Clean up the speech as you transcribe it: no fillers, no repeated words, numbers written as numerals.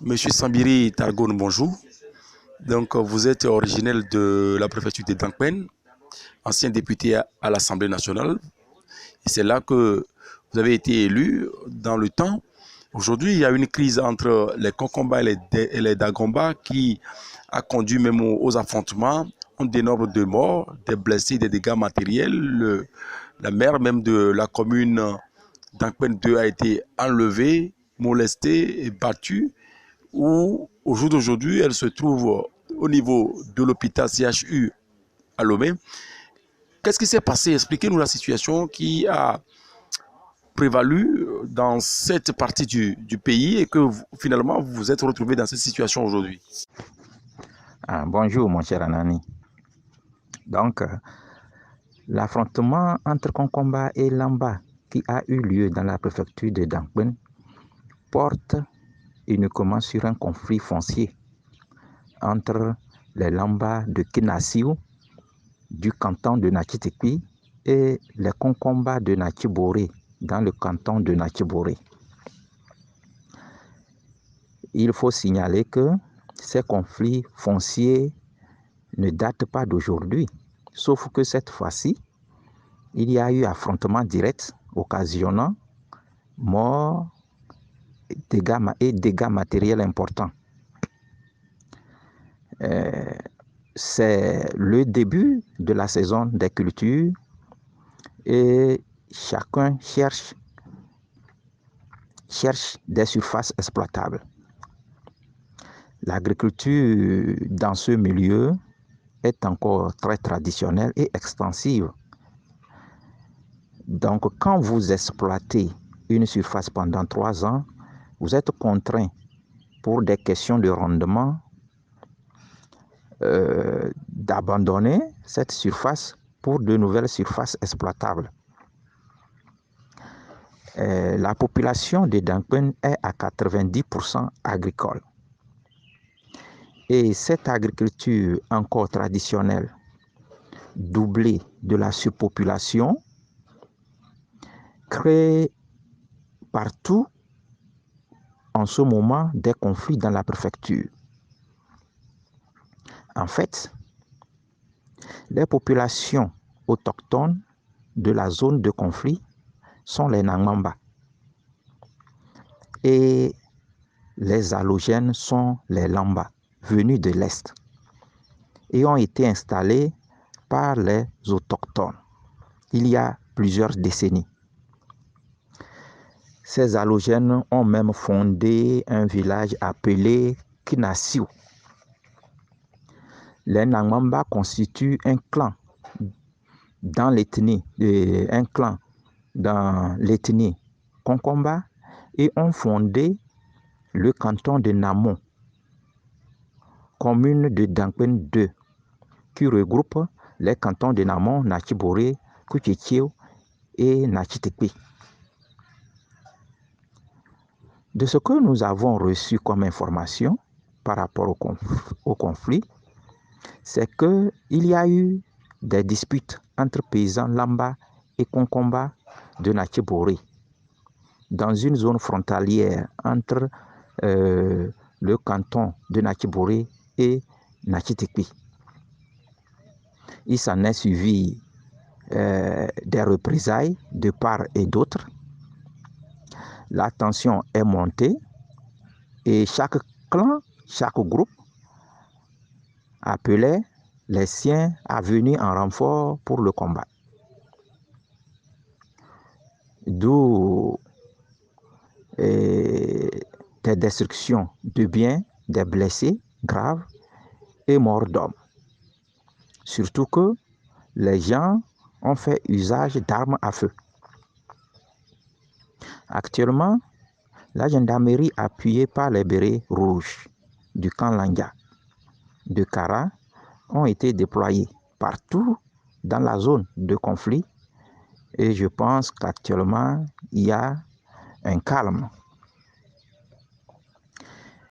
Monsieur Sambiri Targon, bonjour. Donc, vous êtes originaire de la préfecture de Dankpen, ancien député à l'Assemblée nationale. Et c'est là que vous avez été élu dans le temps. Aujourd'hui, il y a une crise entre les Kokomba et les Dagomba qui a conduit même aux affrontements. On dénombre de morts, des blessés, des dégâts matériels. La maire même de la commune Dankpen 2 a été enlevée, molestée et battue. Où, au jour d'aujourd'hui, elle se trouve au niveau de l'hôpital CHU à Lomé. Qu'est-ce qui s'est passé? Expliquez-nous la situation qui a prévalu dans cette partie du pays et que finalement vous vous êtes retrouvé dans cette situation aujourd'hui. Bonjour mon cher Anani. Donc, l'affrontement entre Kokomba et Lamba qui a eu lieu dans la préfecture de Dankpen porte uniquement sur un conflit foncier entre les Lamba de Kenassiou du canton de Natchitekwi et les Kokomba de Natchiboré dans le canton de Natchiboré. Il faut signaler que ces conflits fonciers ne datent pas d'aujourd'hui, sauf que cette fois-ci, il y a eu affrontement direct occasionnant morts et dégâts matériels importants. C'est le début de la saison des cultures et chacun cherche des surfaces exploitables. L'agriculture dans ce milieu est encore très traditionnelle et extensive. Donc, quand vous exploitez une surface pendant 3 ans, vous êtes contraint pour des questions de rendement d'abandonner cette surface pour de nouvelles surfaces exploitables. La population de Dankpen est à 90% agricole. Et cette agriculture encore traditionnelle, doublée de la surpopulation, crée partout en ce moment des conflits dans la préfecture. En fait, les populations autochtones de la zone de conflit sont les Nangmamba et les allogènes sont les Lamba venus de l'Est et ont été installés par les autochtones il y a plusieurs décennies. Ces allogènes ont même fondé un village appelé Kenassiou. Les Nangmamba constituent un clan dans l'ethnie Kokomba et ont fondé le canton de Namon, commune de Dankpen 2, qui regroupe les cantons de Namon, Natchiboré, Kuchetiou et Natchitekwi. De ce que nous avons reçu comme information par rapport au conflit, c'est qu'il y a eu des disputes entre paysans Lamba et Kokomba de Natchiboré dans une zone frontalière entre le canton de Natchiboré et Natchitekwi. Il s'en est suivi des représailles de part et d'autre. La tension est montée et chaque clan, chaque groupe appelait les siens à venir en renfort pour le combat. D'où des destructions de biens, des blessés graves et morts d'hommes. Surtout que les gens ont fait usage d'armes à feu. Actuellement, la gendarmerie appuyée par les bérets rouges du camp Langa de Kara ont été déployés partout dans la zone de conflit et je pense qu'actuellement, il y a un calme